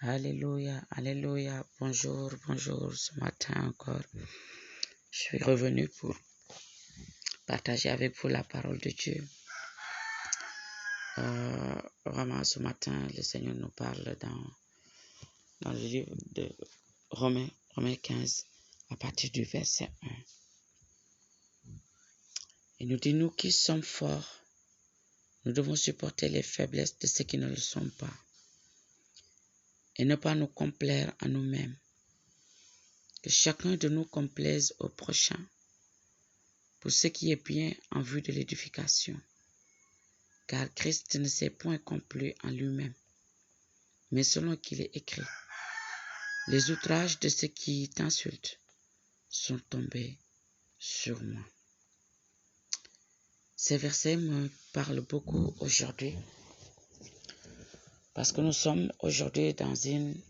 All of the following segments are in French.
Alléluia, alléluia. Bonjour, bonjour. Ce matin encore, je suis revenu pour partager avec vous la parole de Dieu. Vraiment, ce matin, le Seigneur nous parle dans le livre de Romains 15, à partir du verset 1. Il nous dit, nous qui sommes forts, nous devons supporter les faiblesses de ceux qui ne le sont pas et ne pas nous complaire en nous-mêmes. Que chacun de nous complaise au prochain pour ce qui est bien en vue de l'édification. Car Christ ne s'est point complu en lui-même, mais selon qu'il est écrit, les outrages de ceux qui t'insultent sont tombés sur moi. Ces versets me parlent beaucoup aujourd'hui, parce que nous sommes aujourd'hui dans une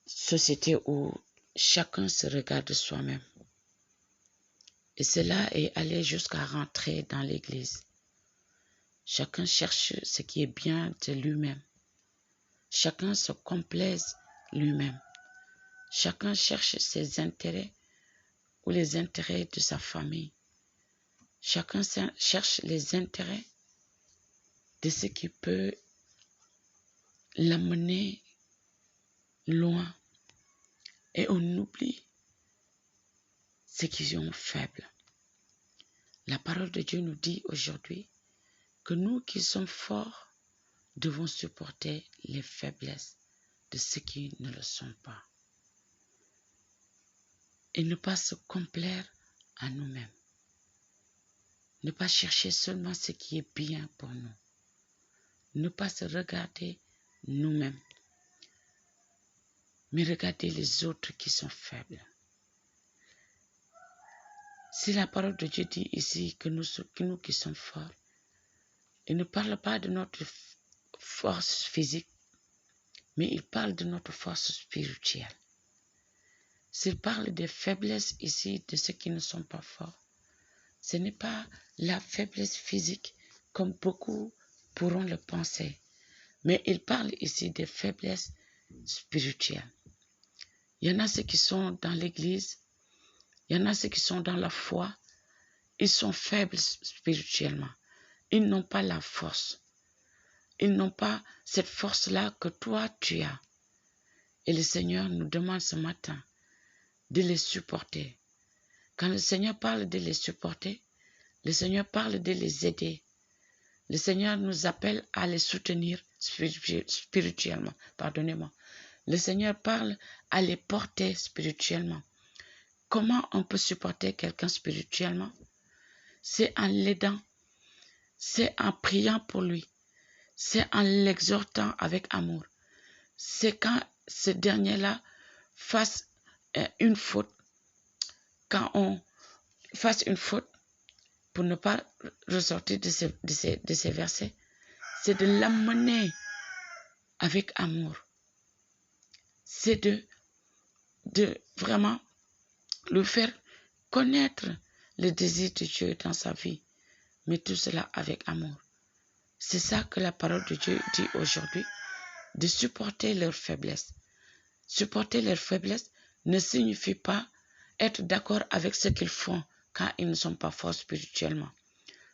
société où chacun se regarde soi-même. Et cela est allé jusqu'à rentrer dans l'Église. Chacun cherche ce qui est bien de lui-même. Chacun se complaise lui-même. Chacun cherche ses intérêts ou les intérêts de sa famille. Chacun cherche les intérêts de ce qui peut l'amener loin. Et on oublie ceux qui sont faibles. La parole de Dieu nous dit aujourd'hui que nous qui sommes forts devons supporter les faiblesses de ceux qui ne le sont pas. Et ne pas se complaire en nous-mêmes. Ne pas chercher seulement ce qui est bien pour nous. Ne pas se regarder nous-mêmes, mais regarder les autres qui sont faibles. Si la parole de Dieu dit ici que nous qui sommes forts, il ne parle pas de notre force physique, mais il parle de notre force spirituelle. S'il parle des faiblesses ici de ceux qui ne sont pas forts, ce n'est pas la faiblesse physique comme beaucoup pourront le penser, mais il parle ici des faiblesses spirituelles. Il y en a ceux qui sont dans l'église, il y en a ceux qui sont dans la foi, ils sont faibles spirituellement. Ils n'ont pas la force. Ils n'ont pas cette force-là que toi tu as. Et le Seigneur nous demande ce matin de les supporter. Quand le Seigneur parle de les supporter, le Seigneur parle de les aider. Le Seigneur nous appelle à les soutenir spirituellement. Pardonnez-moi. Le Seigneur parle à les porter spirituellement. Comment on peut supporter quelqu'un spirituellement? C'est en l'aidant, c'est en priant pour lui, c'est en l'exhortant avec amour. C'est quand ce dernier-là fasse une faute, quand on fasse une faute, pour ne pas ressortir de ces versets, c'est de l'amener avec amour. C'est de vraiment le faire connaître le désir de Dieu dans sa vie, mais tout cela avec amour. C'est ça que la parole de Dieu dit aujourd'hui, de supporter leurs faiblesses. Supporter leurs faiblesses ne signifie pas être d'accord avec ce qu'ils font quand ils ne sont pas forts spirituellement.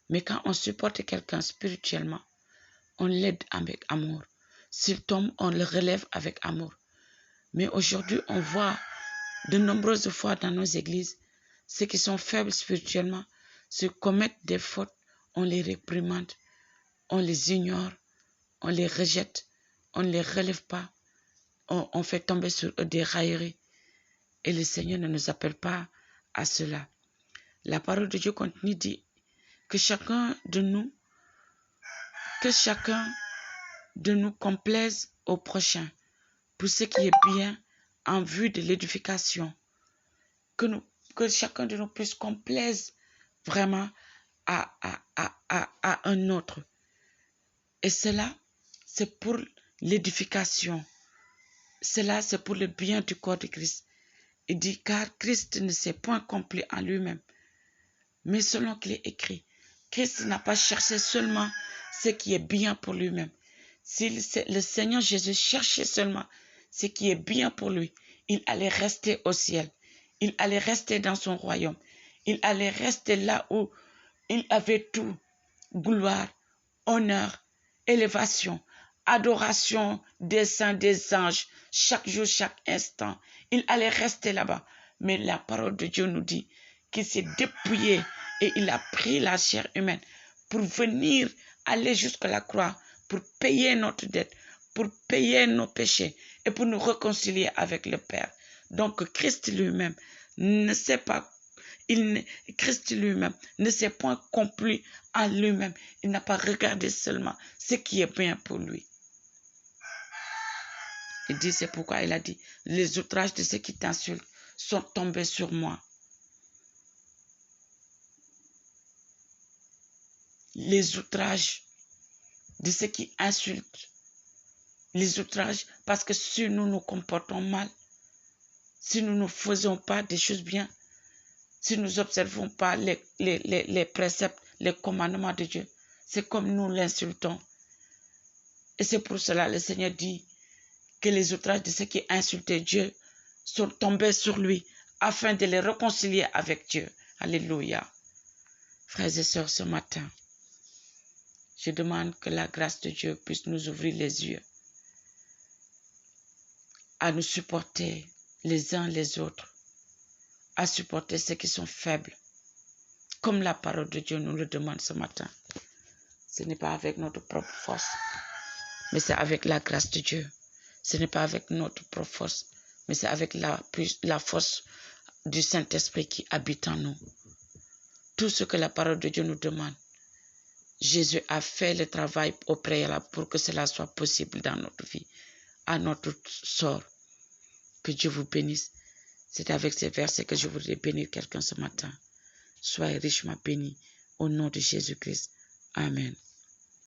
Mais quand on supporte quelqu'un spirituellement, on l'aide avec amour. S'il tombe, on le relève avec amour. Mais aujourd'hui, on voit de nombreuses fois dans nos églises, ceux qui sont faibles spirituellement se commettent des fautes, on les réprimande, on les ignore, on les rejette, on ne les relève pas, on fait tomber sur eux des railleries. Et le Seigneur ne nous appelle pas à cela. La parole de Dieu continue dit que chacun de nous complaise au prochain pour ce qui est bien en vue de l'édification. Que chacun de nous puisse complaise vraiment à un autre. Et cela, c'est pour l'édification. Cela, c'est pour le bien du corps de Christ. Il dit, car Christ ne s'est point complu en lui-même, mais selon qu'il est écrit. Christ n'a pas cherché seulement ce qui est bien pour lui-même. Si le Seigneur Jésus cherchait seulement ce qui est bien pour lui, il allait rester au ciel. Il allait rester dans son royaume. Il allait rester là où il avait tout. Gloire, honneur, élévation, adoration des saints, des anges, chaque jour, chaque instant. Il allait rester là-bas. Mais la parole de Dieu nous dit qu'il s'est dépouillé et il a pris la chair humaine pour venir aller jusqu'à la croix, pour payer notre dette, pour payer nos péchés et pour nous réconcilier avec le Père. Donc Christ lui-même ne sait pas, Christ lui-même ne s'est point complu en lui-même. Il n'a pas regardé seulement ce qui est bien pour lui. Il dit, c'est pourquoi il a dit, les outrages de ceux qui t'insultent sont tombés sur moi. Les outrages de ceux qui insultent. Les outrages, parce que si nous nous comportons mal, si nous ne faisons pas des choses bien, si nous n'observons pas les préceptes, les commandements de Dieu, c'est comme nous l'insultons. Et c'est pour cela que le Seigneur dit que les outrages de ceux qui insultaient Dieu sont tombés sur lui afin de les réconcilier avec Dieu. Alléluia. Frères et sœurs, ce matin, je demande que la grâce de Dieu puisse nous ouvrir les yeux à nous supporter les uns les autres, à supporter ceux qui sont faibles, comme la parole de Dieu nous le demande ce matin. Ce n'est pas avec notre propre force, mais c'est avec la grâce de Dieu. Ce n'est pas avec notre propre force, mais c'est avec la force du Saint-Esprit qui habite en nous. Tout ce que la parole de Dieu nous demande, Jésus a fait le travail au préalable pour que cela soit possible dans notre vie, à notre sort. Que Dieu vous bénisse. C'est avec ces versets que je voudrais bénir quelqu'un ce matin. Soyez richement bénis au nom de Jésus-Christ. Amen.